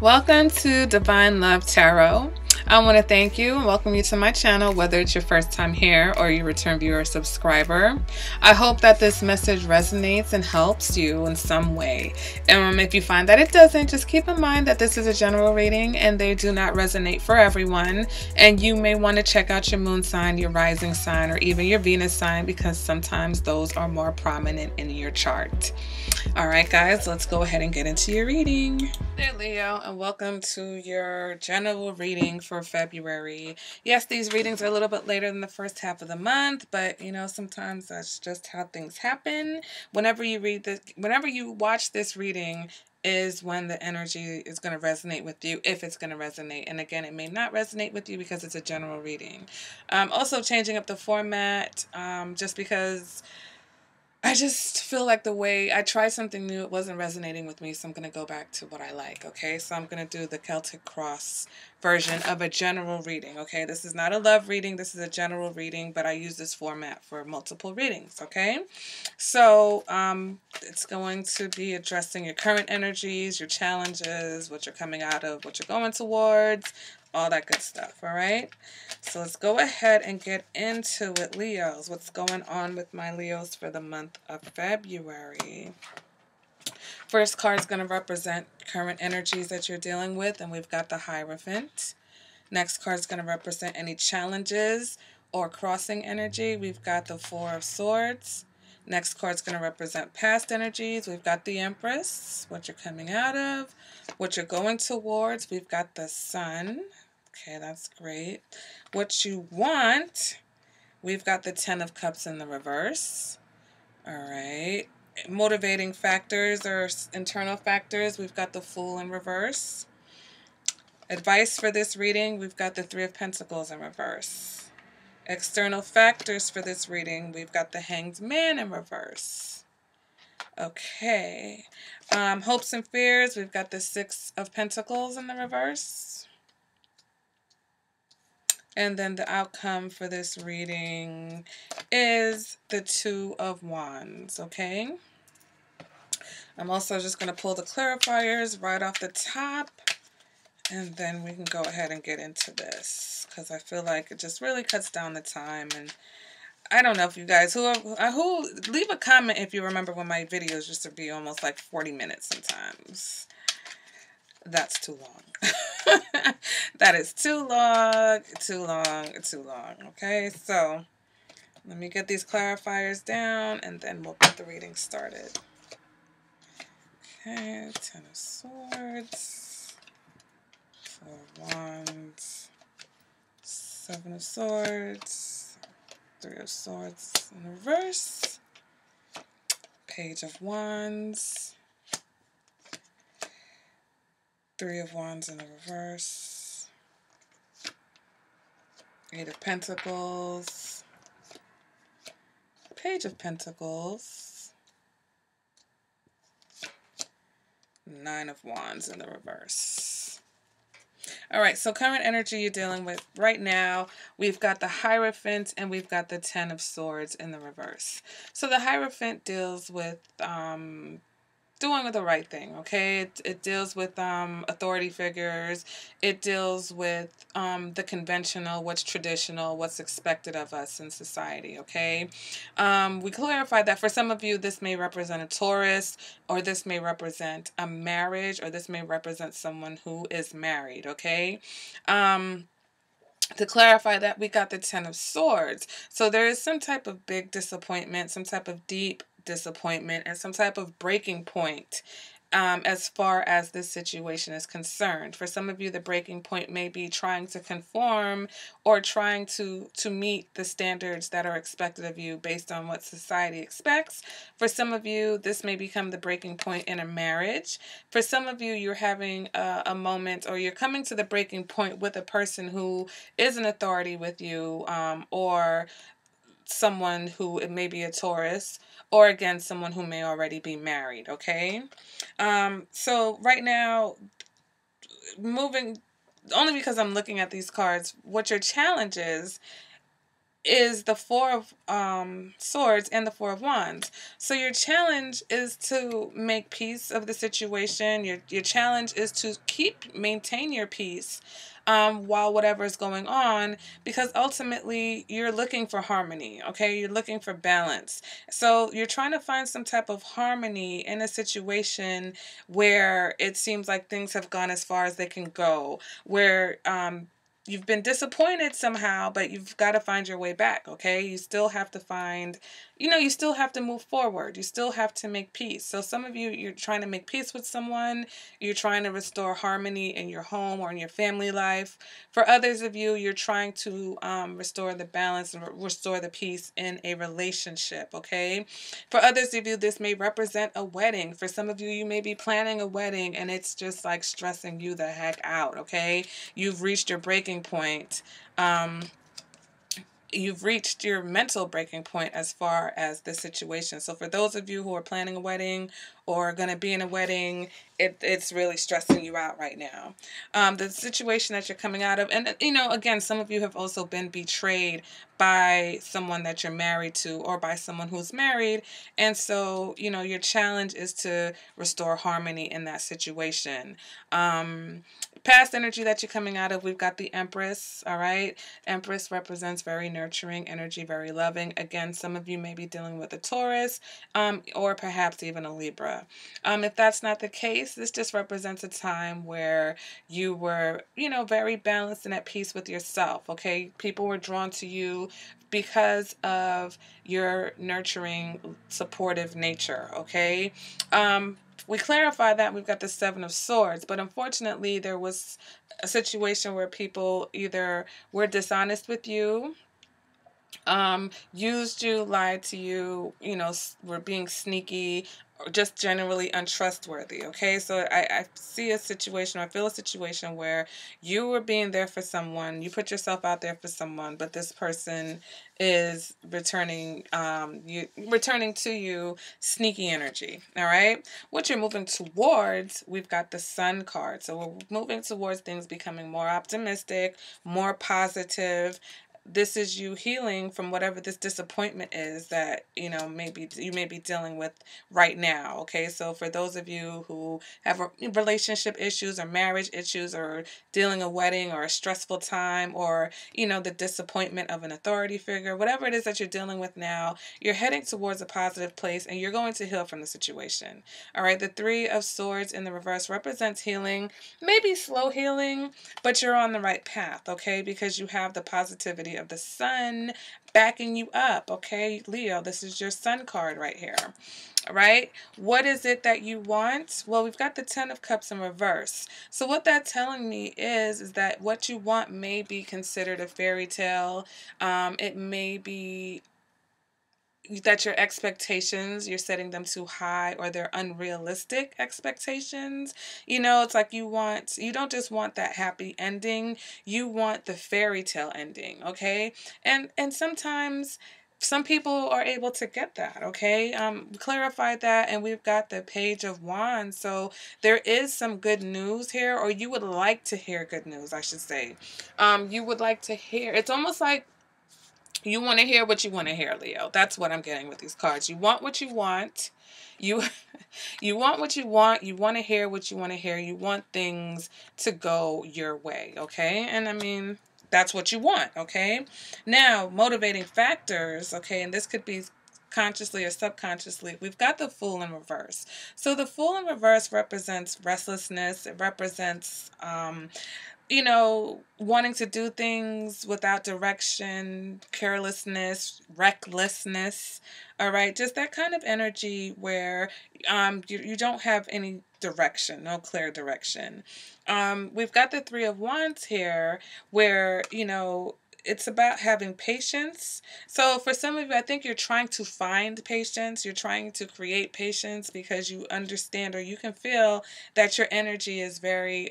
Welcome to Divine Love Tarot. I want to thank you and welcome you to my channel, whether it's your first time here or your return viewer or subscriber. I hope that this message resonates and helps you in some way. If you find that it doesn't, just keep in mind that this is a general reading and they do not resonate for everyone. And you may want to check out your moon sign, your rising sign, or even your Venus sign, because sometimes those are more prominent in your chart. All right, guys, let's go ahead and get into your reading. There, Leo, and welcome to your general reading for February. Yes, these readings are a little bit later than the first half of the month, but you know, sometimes that's just how things happen. Whenever you watch this reading is when the energy is going to resonate with you, if it's going to resonate. And again, it may not resonate with you because it's a general reading. Also changing up the format, just because I just feel like the way I tried something new, it wasn't resonating with me, so I'm going to go back to what I like, okay? So I'm going to do the Celtic Cross version of a general reading, okay? This is not a love reading, this is a general reading, but I use this format for multiple readings, okay? So it's going to be addressing your current energies, your challenges, what you're coming out of, what you're going towards, all that good stuff, all right? So let's go ahead and get into it, Leos. What's going on with my Leos for the month of February? First card is going to represent current energies that you're dealing with, and we've got the Hierophant. Next card is going to represent any challenges or crossing energy. We've got the Four of Swords. Next card is going to represent past energies. We've got the Empress, what you're coming out of, what you're going towards. We've got the Sun. Okay, that's great. What you want, we've got the Ten of Cups in the reverse. All right. Motivating factors or internal factors, we've got the Fool in reverse. Advice for this reading, we've got the Three of Pentacles in reverse. External factors for this reading, we've got the Hanged Man in reverse. Okay. Hopes and fears, we've got the Six of Pentacles in the reverse. And then the outcome for this reading is the Two of Wands, okay? I'm also just going to pull the clarifiers right off the top, and then we can go ahead and get into this, because I feel like it just really cuts down the time. And I don't know if you guys, who leave a comment if you remember when my videos used to be almost like 40 minutes sometimes. That's too long. That is too long, okay? So let me get these clarifiers down and then we'll get the reading started. Okay, Ten of Swords, Four of Wands, Seven of Swords, Three of Swords in reverse, Page of Wands, Three of Wands in the reverse, Eight of Pentacles, Page of Pentacles, Nine of Wands in the reverse. All right, so current energy you're dealing with right now, we've got the Hierophant and we've got the Ten of Swords in the reverse. So the Hierophant deals with doing the right thing, okay? It deals with authority figures. It deals with the conventional, what's traditional, what's expected of us in society, okay? We clarified that for some of you, this may represent a Taurus, or this may represent a marriage, or this may represent someone who is married, okay? To clarify that, we got the Ten of Swords. So there is some type of big disappointment, some type of deep disappointment, and some type of breaking point as far as this situation is concerned. For some of you, the breaking point may be trying to conform or trying to meet the standards that are expected of you based on what society expects. For some of you, this may become the breaking point in a marriage. For some of you, you're having a moment, or you're coming to the breaking point with a person who is an authority with you, or someone who, it may be a Taurus, or again, someone who may already be married, okay? So right now, moving, only because I'm looking at these cards, what your challenge is, is the Four of Swords and the Four of Wands. So your challenge is to make peace of the situation. Your challenge is to maintain your peace while whatever is going on, because ultimately you're looking for harmony, okay? You're looking for balance. So you're trying to find some type of harmony in a situation where it seems like things have gone as far as they can go, where you've been disappointed somehow, but you've got to find your way back, okay? You still have to find, you still have to move forward. You still have to make peace. So some of you, you're trying to make peace with someone. You're trying to restore harmony in your home or in your family life. For others of you, you're trying to restore the balance and restore the peace in a relationship, okay? For others of you, this may represent a wedding. For some of you, you may be planning a wedding and it's just like stressing you the heck out, okay? You've reached your breaking point. You've reached your mental breaking point as far as the situation. So for those of you who are planning a wedding or going to be in a wedding, it's really stressing you out right now. The situation that you're coming out of, and again, some of you have also been betrayed by someone that you're married to or by someone who's married. And so, your challenge is to restore harmony in that situation. Past energy that you're coming out of, we've got the Empress, all right? Empress represents very nurturing energy, very loving. Again, some of you may be dealing with a Taurus or perhaps even a Libra. If that's not the case, this just represents a time where you were, very balanced and at peace with yourself, okay? People were drawn to you because of your nurturing, supportive nature, okay? We clarify that we've got the Seven of Swords, but unfortunately there was a situation where people either were dishonest with you, used you, lied to you, were being sneaky, or just generally untrustworthy, okay? So I see a situation, I feel a situation where you were being there for someone, you put yourself out there for someone, but this person is returning to you sneaky energy, all right? What you're moving towards, we've got the Sun card. So we're moving towards things becoming more optimistic, more positive. This is you healing from whatever this disappointment is that, maybe you may be dealing with right now, okay? So for those of you who have relationship issues or marriage issues or dealing a wedding or a stressful time or, the disappointment of an authority figure, whatever it is that you're dealing with now, you're heading towards a positive place and you're going to heal from the situation, all right? The Three of Swords in the reverse represents healing, maybe slow healing, but you're on the right path, okay? Because you have the positivity of the Sun backing you up, okay? Leo, this is your Sun card right here. All right. What is it that you want? Well, we've got the Ten of Cups in reverse. So what that's telling me is that what you want may be considered a fairy tale. It may be that your expectations, you're setting them too high or they're unrealistic expectations. It's like you don't just want that happy ending, you want the fairy tale ending, okay? And sometimes some people are able to get that, okay? Clarify that, and we've got the Page of Wands. So there is some good news here, or you would like to hear good news, I should say. You would like to hear, it's almost like you want to hear what you want to hear, Leo. That's what I'm getting with these cards. You want what you want. You you want what you want. You want to hear what you want to hear. You want things to go your way, okay? And I mean, that's what you want, okay? Now, motivating factors, okay? And this could be consciously or subconsciously. We've got the Fool in reverse. So the Fool in reverse represents restlessness. It represents wanting to do things without direction, carelessness, recklessness, all right? Just that kind of energy where you don't have any direction, no clear direction. We've got the Three of Wands here where, it's about having patience. So for some of you, I think you're trying to find patience. You're trying to create patience because you understand or you can feel that your energy is very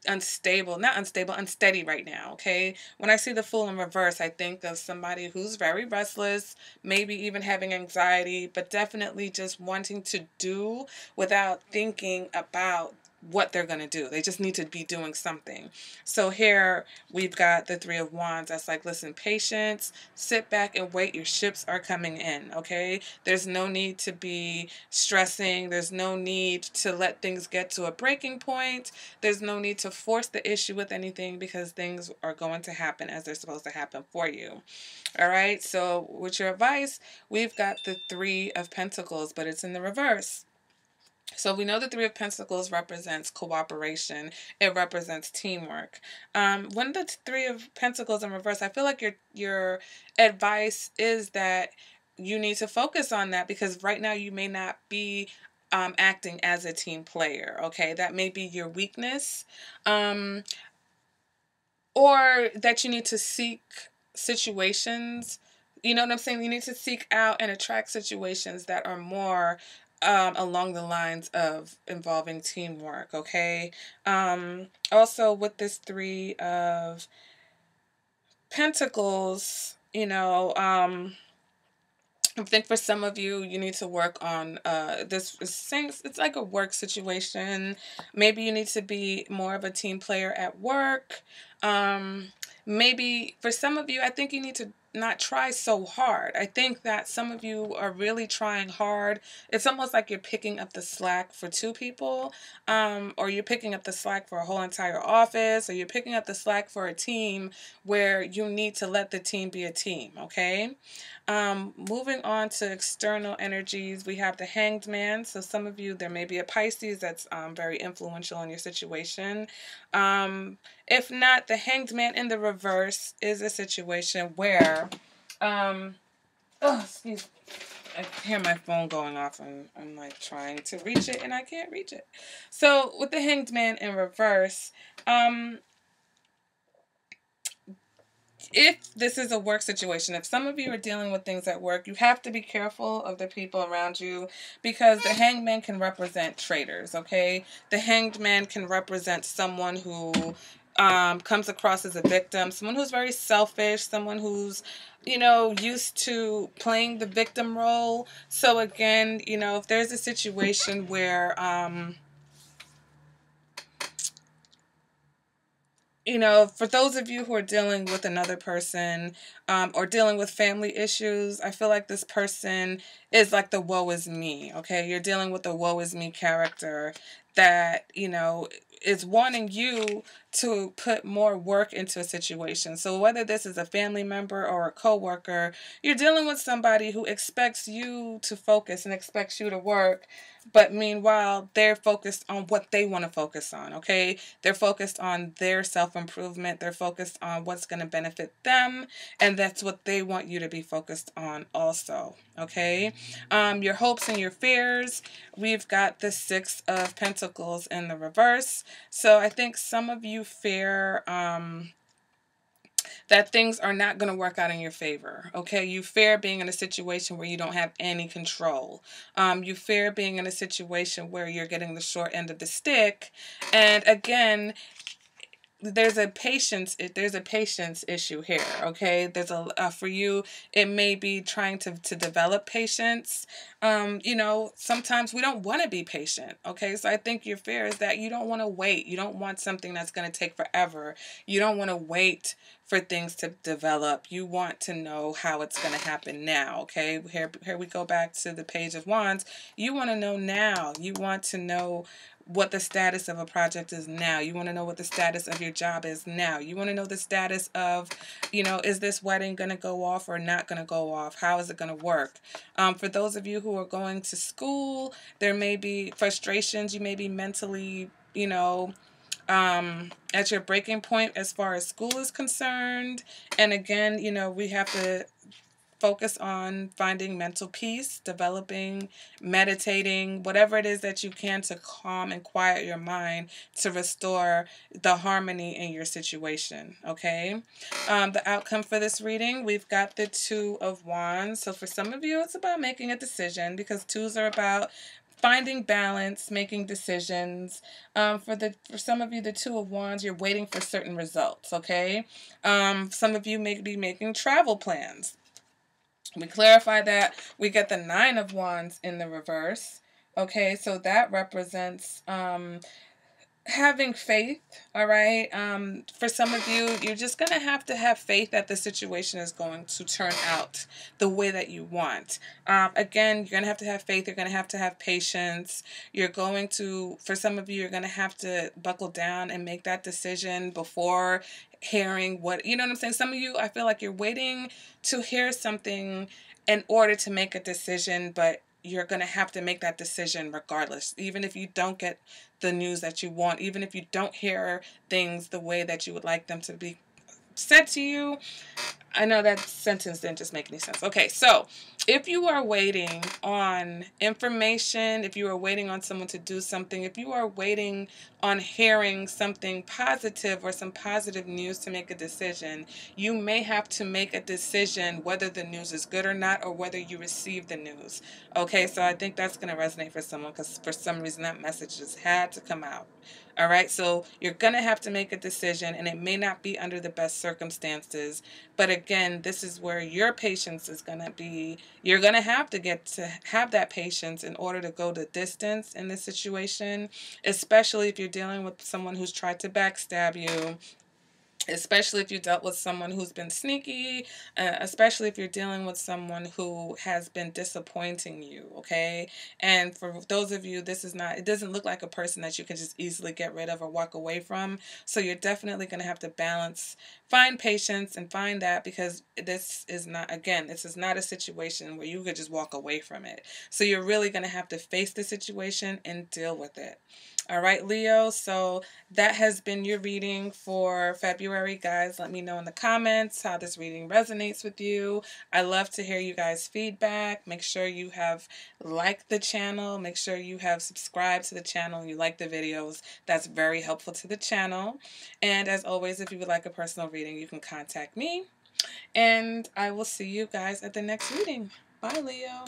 unsteady right now, okay? When I see the Fool in reverse, I think of somebody who's very restless, maybe even having anxiety, but definitely just wanting to do without thinking about what they're going to do. They just need to be doing something. So here we've got the Three of Wands. That's like, listen, patience, sit back and wait. Your ships are coming in, okay? There's no need to be stressing. There's no need to let things get to a breaking point. There's no need to force the issue with anything, because things are going to happen as they're supposed to happen for you. All right, so with your advice, we've got the Three of Pentacles, but it's in the reverse. So we know the Three of Pentacles represents cooperation. It represents teamwork. When the Three of Pentacles in reverse, I feel like your advice is that you need to focus on that, because right now you may not be acting as a team player. Okay, that may be your weakness, or that you need to seek situations. You know what I'm saying? You need to seek out and attract situations that are more along the lines of involving teamwork, okay? Also, with this Three of Pentacles, I think for some of you, you need to work on this. It's like a work situation. Maybe you need to be more of a team player at work. Maybe for some of you, I think you need to not try so hard. I think that some of you are really trying hard. It's almost like you're picking up the slack for two people, or you're picking up the slack for a whole entire office, or you're picking up the slack for a team where you need to let the team be a team, okay? Moving on to external energies, we have the Hanged Man. So some of you, there may be a Pisces that's very influential in your situation. If not, the Hanged Man in the reverse is a situation where, excuse me. I hear my phone going off, and I'm like trying to reach it and I can't reach it. So with the Hanged Man in reverse, if this is a work situation, if some of you are dealing with things at work, you have to be careful of the people around you, because the Hanged Man can represent traitors, okay? The Hanged Man can represent someone who comes across as a victim, someone who's very selfish, someone who's, used to playing the victim role. So again, if there's a situation where, for those of you who are dealing with another person, or dealing with family issues, I feel like this person is like the woe is me, okay? You're dealing with the woe is me character that, is wanting you to put more work into a situation. So whether this is a family member or a coworker, you're dealing with somebody who expects you to focus and expects you to work, but meanwhile, they're focused on what they want to focus on, okay? They're focused on their self-improvement. They're focused on what's going to benefit them, and that's what they want you to be focused on also, okay? Your hopes and your fears, we've got the Six of Pentacles in the reverse. So I think some of you fear that things are not going to work out in your favor, okay? You fear being in a situation where you don't have any control. You fear being in a situation where you're getting the short end of the stick. And again, there's a patience issue here, okay? There's for you, it may be trying to develop patience. Sometimes we don't want to be patient, okay? So I think your fear is that you don't want to wait. You don't want something that's going to take forever. You don't want to wait for things to develop. You want to know how it's going to happen now, okay? Here we go back to the Page of Wands. You want to know now. You want to know what the status of a project is now. You want to know what the status of your job is now. You want to know the status of, is this wedding going to go off or not going to go off? How is it going to work? For those of you who are going to school, there may be frustrations. You may be mentally, at your breaking point as far as school is concerned. And again, we have to focus on finding mental peace, developing, meditating, whatever it is that you can to calm and quiet your mind to restore the harmony in your situation, okay? The outcome for this reading, we've got the Two of Wands. So for some of you, it's about making a decision, because twos are about finding balance, making decisions. For some of you, the Two of Wands, you're waiting for certain results, okay? Some of you may be making travel plans. We clarify that. We get the Nine of Wands in the reverse. Okay, so that represents having faith, all right? For some of you, you're just going to have faith that the situation is going to turn out the way that you want. Again, you're going to have faith. You're going to have patience. You're going to, for some of you, you're going to have to buckle down and make that decision before hearing what, you know what I'm saying? Some of you, I feel like you're waiting to hear something in order to make a decision, but you're going to have to make that decision regardless, even if you don't get the news that you want, even if you don't hear things the way that you would like them to be said to you. I know that sentence didn't just make any sense. Okay, so if you are waiting on information, if you are waiting on someone to do something, if you are waiting on hearing something positive or some positive news to make a decision, you may have to make a decision whether the news is good or not, or whether you receive the news. Okay, so I think that's going to resonate for someone, because for some reason that message just had to come out. All right, so you're going to have to make a decision, and it may not be under the best circumstances. But again, this is where your patience is going to be. You're going to get to have that patience in order to go the distance in this situation, especially if you're dealing with someone who's tried to backstab you, especially if you dealt with someone who's been sneaky, especially if you're dealing with someone who has been disappointing you, okay? And for those of you, it doesn't look like a person that you can just easily get rid of or walk away from. So you're definitely going to have to find patience and find that, because this is not a situation where you could just walk away from it. So you're really going to have to face the situation and deal with it. All right, Leo, so that has been your reading for February, guys. Let me know in the comments how this reading resonates with you. I love to hear you guys' feedback. Make sure you have liked the channel. Make sure you have subscribed to the channel and you like the videos. That's very helpful to the channel. And as always, if you would like a personal reading, you can contact me. And I will see you guys at the next reading. Bye, Leo.